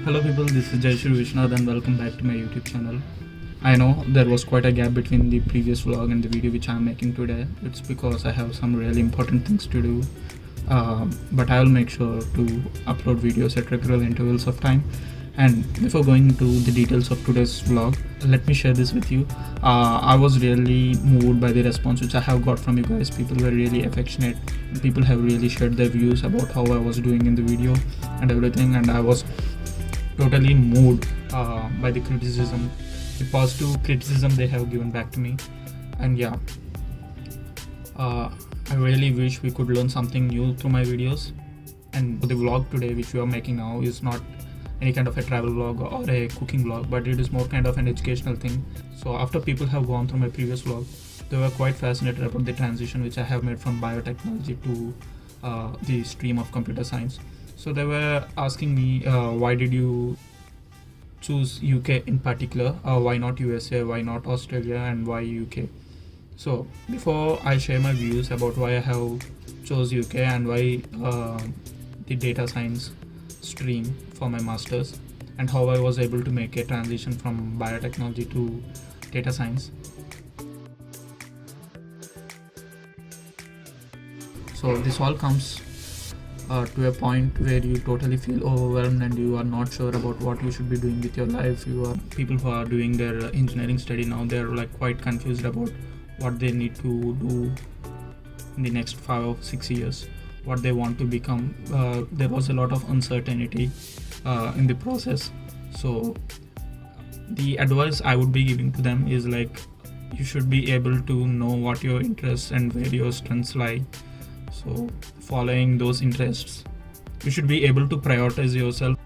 Hello people, this is Jai Shri Vishnath and welcome back to my YouTube channel. I know there was quite a gap between the previous vlog and the video which I am making today. It's because I have some really important things to do, but I will make sure to upload videos at regular intervals of time. And before going into the details of today's vlog, let me share this with you. I was really moved by the response which I have got from you guys. People were really affectionate. People have really shared their views about how I was doing in the video and everything, and I was totally moved by the criticism, the positive criticism they have given back to me. And yeah, I really wish we could learn something new through my videos. And the vlog today which we are making now is not any kind of a travel vlog or a cooking vlog, but it is more kind of an educational thing. So after people have gone through my previous vlog, they were quite fascinated about the transition which I have made from biotechnology to the stream of computer science. So they were asking me, why did you choose UK in particular? Why not USA? Why not Australia? And why UK? So before I share my views about why I have chose UK and why the data science stream for my masters and how I was able to make a transition from biotechnology to data science. So this all comes to a point where you totally feel overwhelmed and you are not sure about what you should be doing with your life. You are people who are doing their engineering study now, they're like quite confused about what they need to do in the next 5 or 6 years, what they want to become. There was a lot of uncertainty in the process. So the advice I would be giving to them is like, you should be able to know what your interests and where your strengths lie. So following those interests, you should be able to prioritize yourself.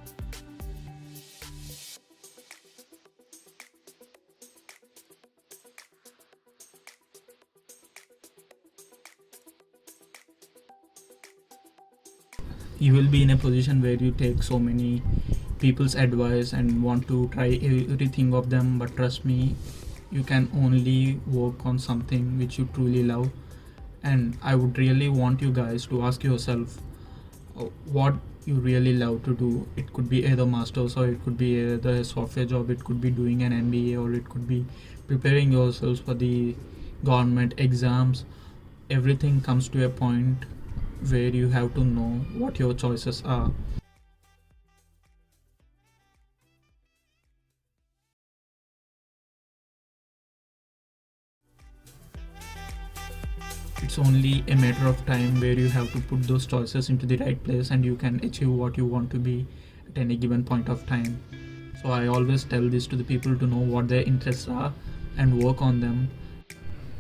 You will be in a position where you take so many people's advice and want to try everything of them, but trust me, you can only work on something which you truly love. And I would really want you guys to ask yourself what you really love to do. It could be either masters, or it could be either a software job, it could be doing an MBA, or it could be preparing yourselves for the government exams. Everything comes to a point where you have to know what your choices are. It's only a matter of time where you have to put those choices into the right place and you can achieve what you want to be at any given point of time. So I always tell this to the people to know what their interests are and work on them.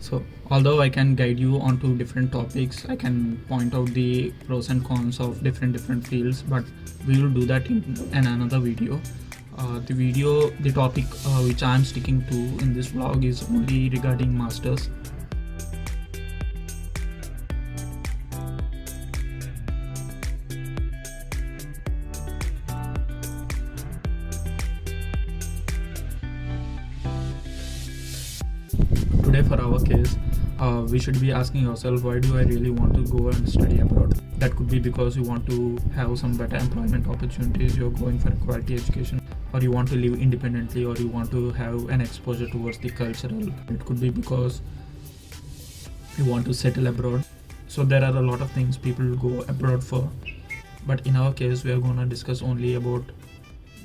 So although I can guide you onto different topics, I can point out the pros and cons of different fields, but we will do that in another video. The topic which I am sticking to in this vlog is only regarding masters. Today for our case, we should be asking ourselves, why do I really want to go and study abroad? That could be because you want to have some better employment opportunities, you're going for a quality education, or you want to live independently, or you want to have an exposure towards the cultural. It could be because you want to settle abroad. So there are a lot of things people go abroad for, but in our case we are going to discuss only about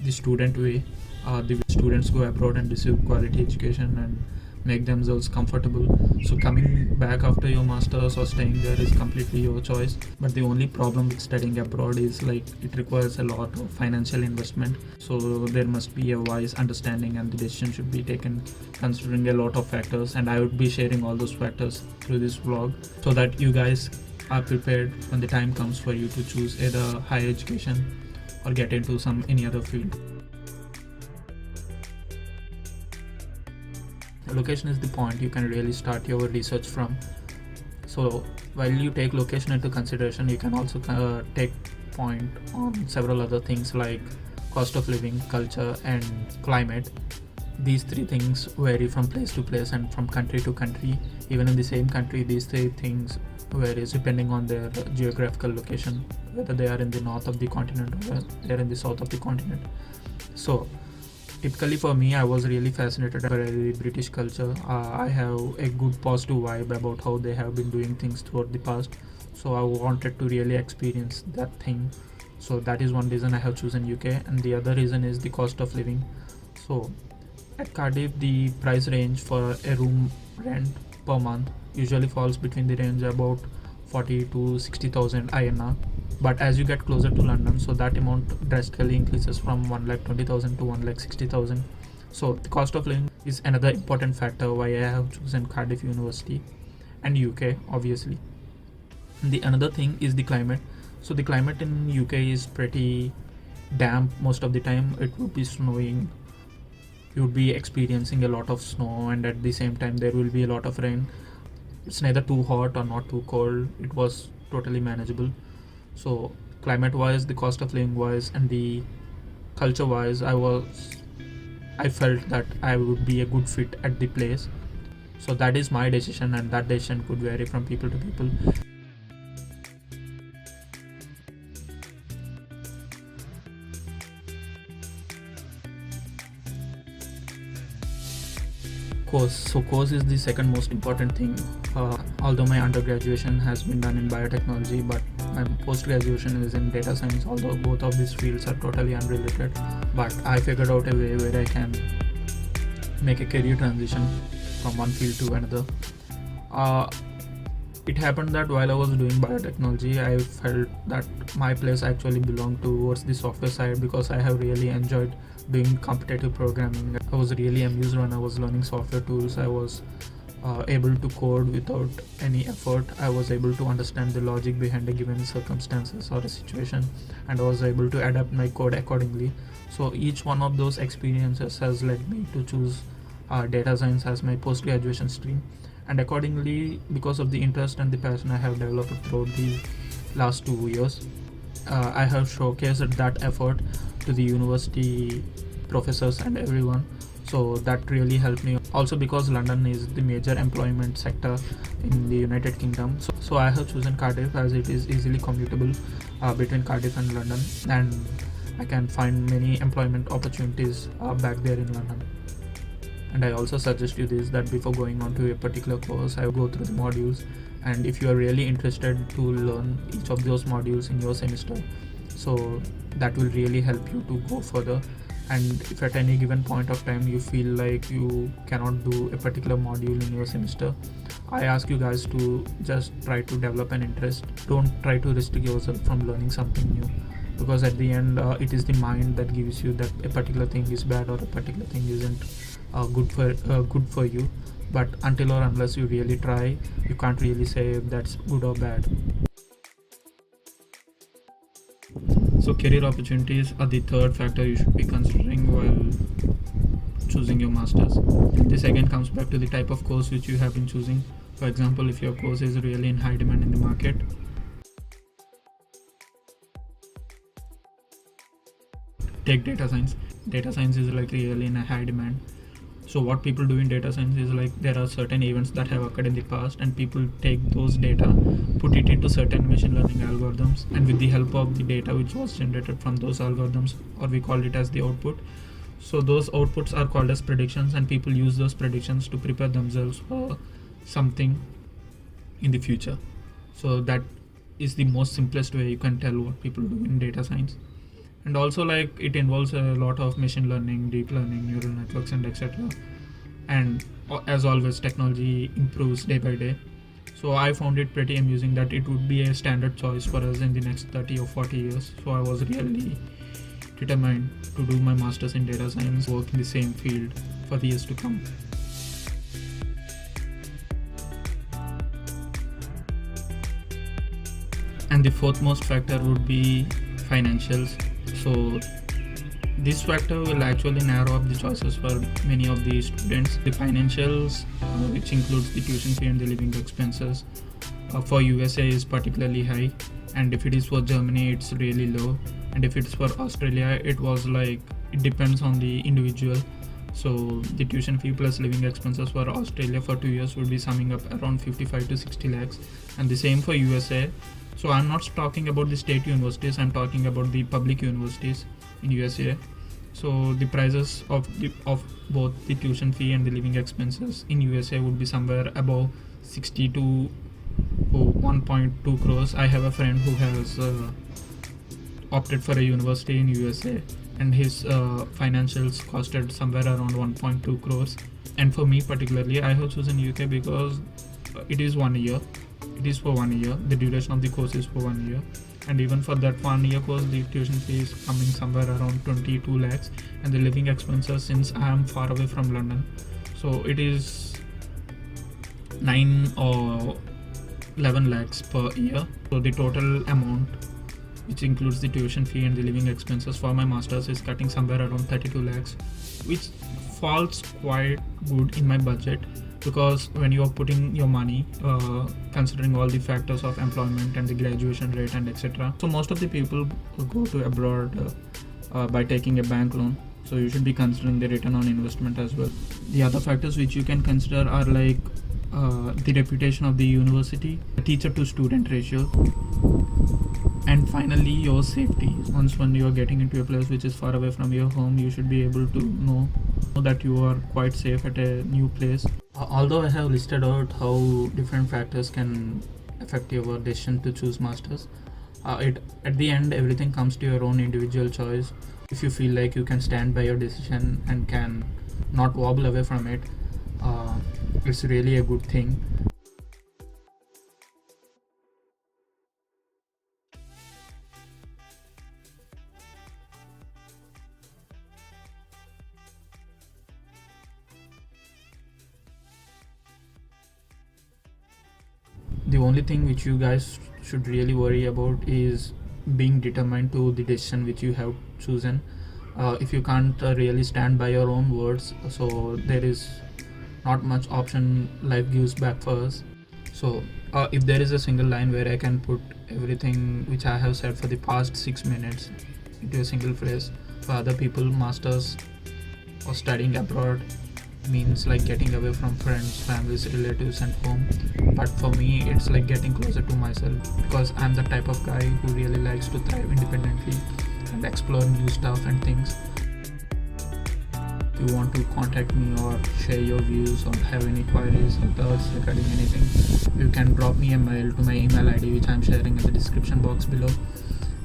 the student way. The students go abroad and receive quality education and make themselves comfortable. So coming back after your masters or staying there is completely your choice. But the only problem with studying abroad is like it requires a lot of financial investment. So there must be a wise understanding and the decision should be taken considering a lot of factors, and I would be sharing all those factors through this vlog so that you guys are prepared when the time comes for you to choose either higher education or get into any other field. Location is the point you can really start your research from. So while you take location into consideration, you can also take point on several other things like cost of living, culture, and climate. These three things vary from place to place and from country to country. Even in the same country, these three things varies depending on their geographical location. whether they are in the north of the continent or they are in the south of the continent. So typically for me, I was really fascinated by the British culture. I have a good positive vibe about how they have been doing things throughout the past. So I wanted to really experience that thing. So that is one reason I have chosen UK, and the other reason is the cost of living. So at Cardiff, the price range for a room rent per month usually falls between the range about 40 to 60,000 INR. But as you get closer to London, so that amount drastically increases from 1,20,000 to 1,60,000. So the cost of living is another important factor why I have chosen Cardiff University and UK, obviously. And the another thing is the climate. So the climate in UK is pretty damp most of the time. It would be snowing. You would be experiencing a lot of snow, and at the same time there will be a lot of rain. It's neither too hot or not too cold. It was totally manageable. So climate wise, the cost of living wise, and the culture wise, I felt that I would be a good fit at the place. So that is my decision, and that decision could vary from people to people. Course is the second most important thing. Although my undergraduation has been done in biotechnology, but my post-graduation is in data science, although both of these fields are totally unrelated. But I figured out a way where I can make a career transition from one field to another. It happened that while I was doing biotechnology, I felt that my place actually belonged towards the software side, because I have really enjoyed doing competitive programming. I was really amused when I was learning software tools. I was able to code without any effort. I was able to understand the logic behind a given circumstances or a situation, and I was able to adapt my code accordingly. So each one of those experiences has led me to choose data science as my post-graduation stream, and accordingly, because of the interest and the passion I have developed throughout the last 2 years, I have showcased that effort to the university professors and everyone. So that really helped me. Also, because London is the major employment sector in the United Kingdom, so I have chosen Cardiff as it is easily commutable between Cardiff and London, and I can find many employment opportunities back there in London. And I also suggest you this, that before going on to a particular course, I will go through the modules, and if you are really interested to learn each of those modules in your semester, so that will really help you to go further. And if at any given point of time you feel like you cannot do a particular module in your semester, I ask you guys to just try to develop an interest. Don't try to restrict yourself from learning something new, because at the end it is the mind that gives you that a particular thing is bad or a particular thing isn't good for you. But until or unless you really try, you can't really say if that's good or bad. So career opportunities are the third factor you should be considering while choosing your masters. This again comes back to the type of course which you have been choosing. For example, if your course is really in high demand in the market, take data science. Data science is like really in a high demand. So what people do in data science is like there are certain events that have occurred in the past, and people take those data, put it into certain machine learning algorithms, and with the help of the data which was generated from those algorithms, or we call it as the output. So those outputs are called as predictions, and people use those predictions to prepare themselves for something in the future. So that is the most simplest way you can tell what people do in data science. And also, like, it involves a lot of machine learning, deep learning, neural networks, and etc. And as always, technology improves day by day. So I found it pretty amusing that it would be a standard choice for us in the next 30 or 40 years. So I was really determined to do my masters in data science, work in the same field for the years to come. And the fourth most factor would be financials. So this factor will actually narrow up the choices for many of the students. The financials, which includes the tuition fee and the living expenses, for USA is particularly high, and if it is for Germany it's really low, and if it's for Australia it depends on the individual. So the tuition fee plus living expenses for Australia for 2 years would be summing up around 55 to 60 lakhs, and the same for USA. So I'm not talking about the state universities, I'm talking about the public universities in USA. So the prices of both the tuition fee and the living expenses in USA would be somewhere above 60 to 1.2 crores. I have a friend who has opted for a university in USA, and his financials costed somewhere around 1.2 crores. And for me particularly, I have chosen UK because it is 1 year. It is for 1 year. The duration of the course is for 1 year, and even for that 1 year course, the tuition fee is coming somewhere around 22 lakhs, and the living expenses, since I am far away from London, so it is 9 or 11 lakhs per year. So the total amount, which includes the tuition fee and the living expenses for my masters, is cutting somewhere around 32 lakhs, which falls quite good in my budget, because when you are putting your money, considering all the factors of employment and the graduation rate and etc., so most of the people go to abroad by taking a bank loan. So you should be considering the return on investment as well. The other factors which you can consider are like the reputation of the university, the teacher to student ratio, and finally your safety. Once when you are getting into a place which is far away from your home, you should be able to know that you are quite safe at a new place. Although I have listed out how different factors can affect your decision to choose masters, at the end everything comes to your own individual choice. If you feel like you can stand by your decision and can not wobble away from it, it's really a good thing. The only thing which you guys should really worry about is being determined to the decision which you have chosen. If you can't really stand by your own words, so there is not much option life gives back for us. So if there is a single line where I can put everything which I have said for the past 6 minutes into a single phrase, for other people, masters or studying abroad means like getting away from friends, families, relatives and home. But for me, it's like getting closer to myself, because I'm the type of guy who really likes to thrive independently and explore new stuff and things. If you want to contact me or share your views or have any queries or thoughts regarding anything, you can drop me a mail to my email ID, which I'm sharing in the description box below.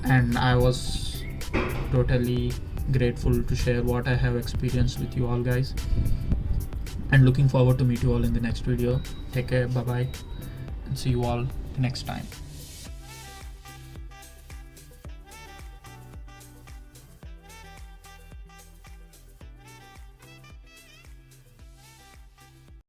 And I was totally grateful to share what I have experienced with you all guys, and looking forward to meet you all in the next video. Take care, bye bye, and see you all next time.